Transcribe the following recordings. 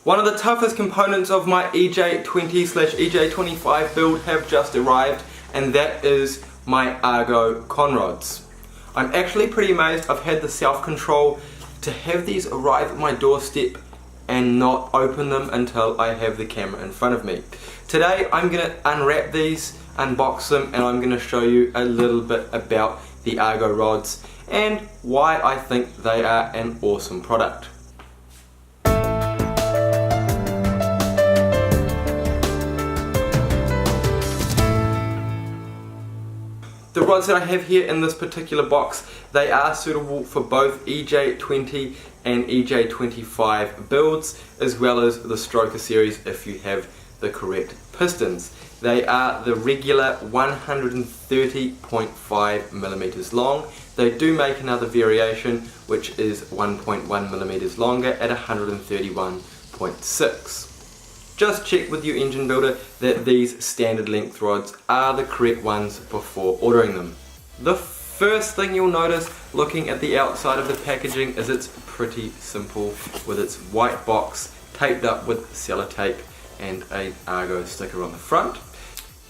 One of the toughest components of my EJ20/EJ25 build have just arrived, and that is my Argo con rods. I'm actually pretty amazed I've had the self-control to have these arrive at my doorstep and not open them until I have the camera in front of me. Today I'm going to unwrap these, unbox them, and I'm going to show you a little bit about the Argo rods and why I think they are an awesome product. The rods that I have here in this particular box, they are suitable for both EJ20 and EJ25 builds, as well as the Stroker series if you have the correct pistons. They are the regular 130.5mm long. They do make another variation which is 1.1mm longer at 131.6. Just check with your engine builder that these standard length rods are the correct ones before ordering them. The first thing you'll notice looking at the outside of the packaging is it's pretty simple, with its white box taped up with sellotape and an Argo sticker on the front.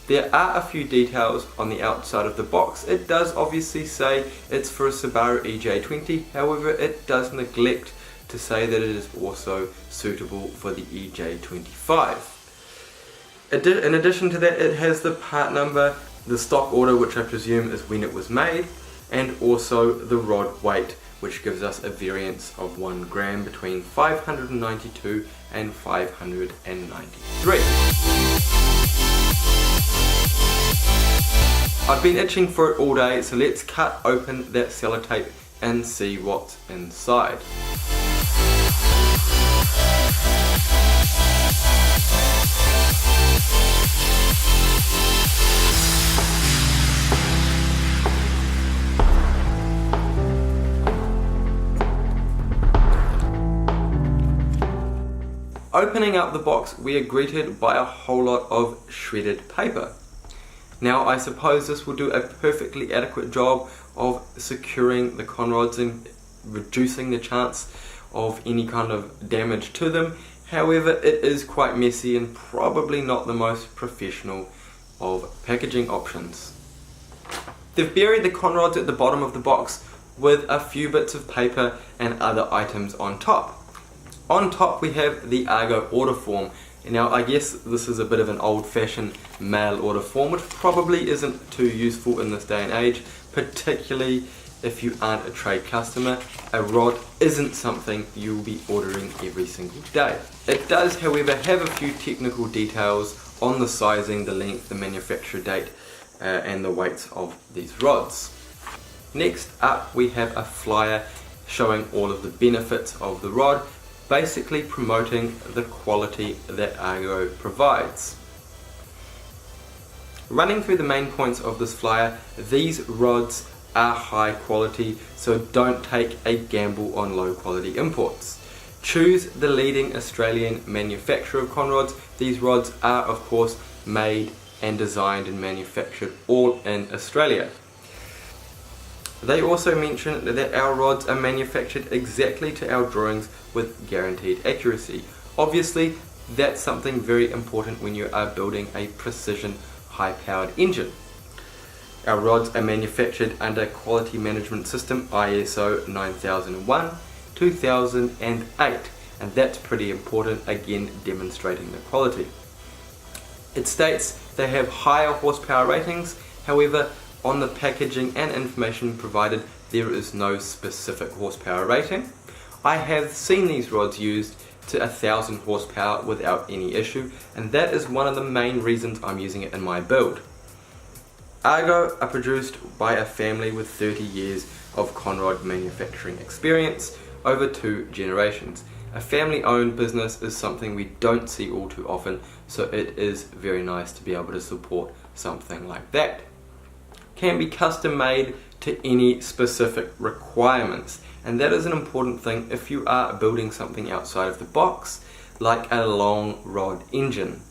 There are a few details on the outside of the box. It does obviously say it's for a Subaru EJ20, however it does neglect to say that it is also suitable for the EJ25. In addition to that, it has the part number, the stock order, which I presume is when it was made, and also the rod weight, which gives us a variance of 1 gram between 592 and 593. I've been itching for it all day, so let's cut open that sellotape and see what's inside. Opening up the box, we are greeted by a whole lot of shredded paper. Now I suppose this will do a perfectly adequate job of securing the con rods and reducing the chance of any kind of damage to them. However, it is quite messy and probably not the most professional of packaging options. They've buried the con rods at the bottom of the box with a few bits of paper and other items on top. On top we have the Argo order form. Now I guess this is a bit of an old-fashioned mail order form, which probably isn't too useful in this day and age, particularly if you aren't a trade customer. A rod isn't something you'll be ordering every single day. It does, however, have a few technical details on the sizing, the length, the manufacture date, and the weights of these rods. Next up we have a flyer showing all of the benefits of the rod, basically promoting the quality that Argo provides. Running through the main points of this flyer, these rods are high quality, so don't take a gamble on low quality imports. Choose the leading Australian manufacturer of con rods. These rods are of course made and designed and manufactured all in Australia. They also mention that our rods are manufactured exactly to our drawings with guaranteed accuracy. Obviously, that's something very important when you are building a precision high-powered engine. Our rods are manufactured under Quality Management System ISO 9001, 2008, and that's pretty important, again demonstrating the quality. It states they have higher horsepower ratings, however on the packaging and information provided there is no specific horsepower rating. I have seen these rods used to 1000 horsepower without any issue, and that is one of the main reasons I'm using it in my build. Argo are produced by a family with 30 years of con rod manufacturing experience over 2 generations. A family owned business is something we don't see all too often, so it is very nice to be able to support something like that. Can be custom made to any specific requirements, and that is an important thing if you are building something outside of the box, like a long rod engine.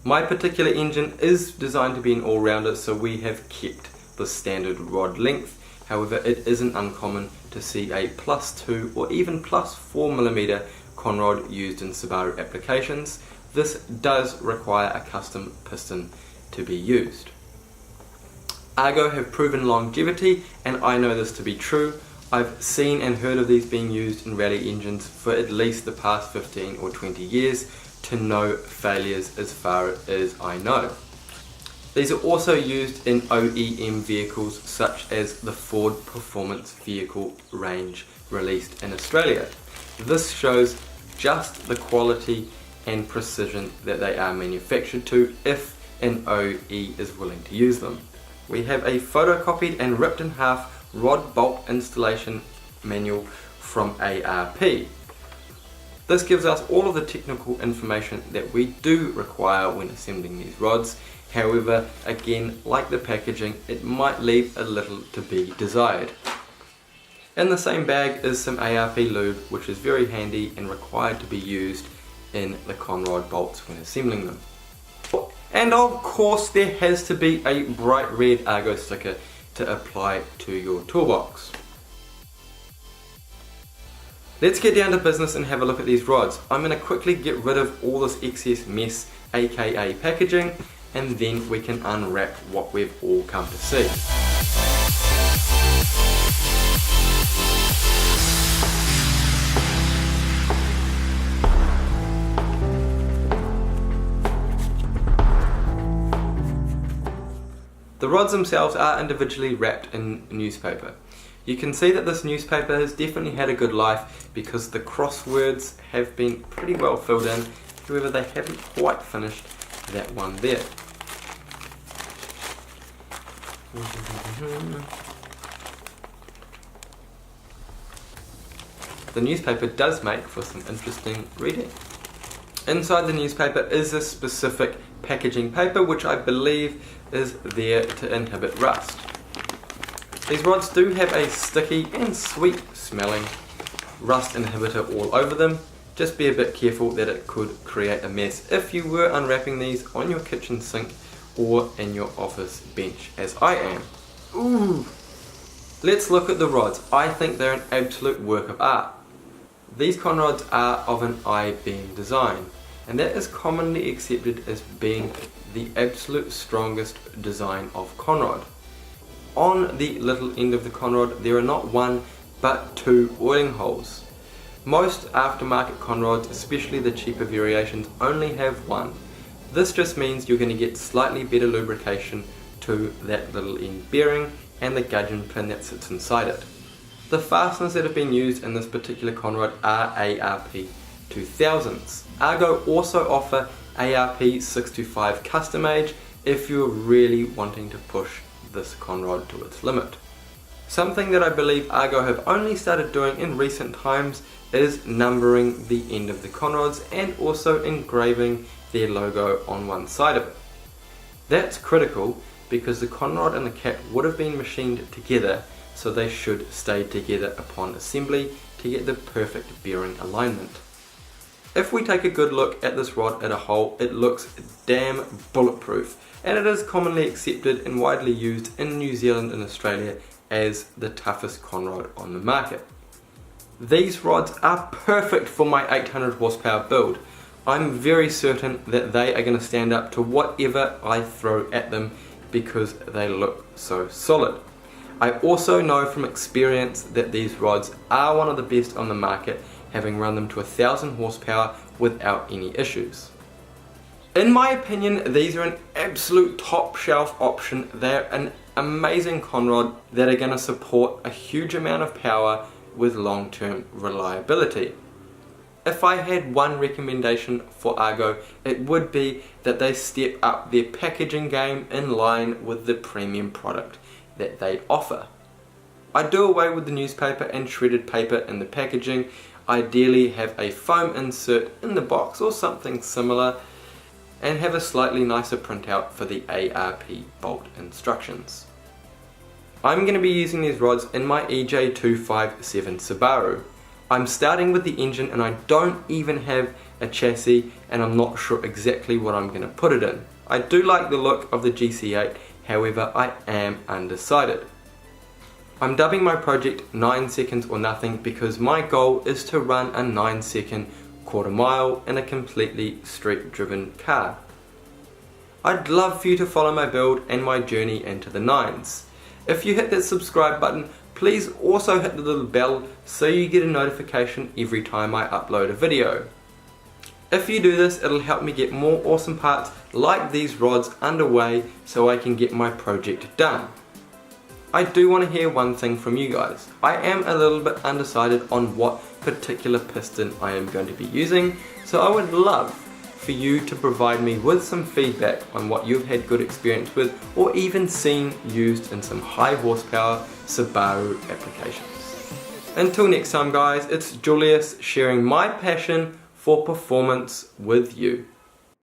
My particular engine is designed to be an all-rounder, so we have kept the standard rod length. However, it isn't uncommon to see a +2 or even +4mm conrod used in Subaru applications. This does require a custom piston to be used. Argo have proven longevity, and I know this to be true. I've seen and heard of these being used in rally engines for at least the past 15 or 20 years, to no failures as far as I know. These are also used in OEM vehicles such as the Ford Performance Vehicle range released in Australia. This shows just the quality and precision that they are manufactured to if an OE is willing to use them. We have a photocopied and ripped in half rod bolt installation manual from ARP. This gives us all of the technical information that we do require when assembling these rods. However, again, like the packaging, it might leave a little to be desired. In the same bag is some ARP lube, which is very handy and required to be used in the conrod bolts when assembling them. And of course there has to be a bright red Argo sticker to apply to your toolbox. Let's get down to business and have a look at these rods. I'm going to quickly get rid of all this excess mess, aka packaging, and then we can unwrap what we've all come to see. The rods themselves are individually wrapped in newspaper. You can see that this newspaper has definitely had a good life because the crosswords have been pretty well filled in, however they haven't quite finished that one there. The newspaper does make for some interesting reading. Inside the newspaper is a specific packaging paper which I believe is there to inhibit rust. These rods do have a sticky and sweet smelling rust inhibitor all over them. Just be a bit careful that it could create a mess if you were unwrapping these on your kitchen sink or in your office bench, as I am. Ooh! Let's look at the rods. I think they're an absolute work of art. These conrods are of an I-beam design, and that is commonly accepted as being the absolute strongest design of conrod. On the little end of the conrod there are not one but two oiling holes. Most aftermarket conrods, especially the cheaper variations, only have one. This just means you're going to get slightly better lubrication to that little end bearing and the gudgeon pin that sits inside it. The fasteners that have been used in this particular conrod are ARP 2000s. Argo also offer ARP 625 custom age if you're really wanting to push this conrod to its limit. Something that I believe Argo have only started doing in recent times is numbering the end of the conrods and also engraving their logo on one side of it. That's critical because the conrod and the cap would have been machined together, so they should stay together upon assembly to get the perfect bearing alignment. If we take a good look at this rod as a whole, it looks damn bulletproof, and it is commonly accepted and widely used in New Zealand and Australia as the toughest conrod on the market. These rods are perfect for my 800 horsepower build. I'm very certain that they are going to stand up to whatever I throw at them because they look so solid. I also know from experience that these rods are one of the best on the market, having run them to 1000 horsepower without any issues. In my opinion, these are an absolute top shelf option. They're an amazing conrod that are going to support a huge amount of power with long-term reliability. If I had one recommendation for Argo, it would be that they step up their packaging game in line with the premium product that they offer. I do away with the newspaper and shredded paper in the packaging. Ideally have a foam insert in the box or something similar, and have a slightly nicer printout for the ARP bolt instructions. I'm going to be using these rods in my EJ25 Subaru. I'm starting with the engine and I don't even have a chassis and I'm not sure exactly what I'm going to put it in. I do like the look of the GC8, however I am undecided. I'm dubbing my project 9 seconds or nothing because my goal is to run a 9-second quarter mile in a completely street driven car. I'd love for you to follow my build and my journey into the 9s. If you hit that subscribe button, please also hit the little bell so you get a notification every time I upload a video. If you do this, it'll help me get more awesome parts like these rods underway so I can get my project done. I do want to hear one thing from you guys. I am a little bit undecided on what particular piston I am going to be using, so I would love for you to provide me with some feedback on what you've had good experience with or even seen used in some high horsepower Subaru applications. Until next time guys, it's Julius sharing my passion for performance with you.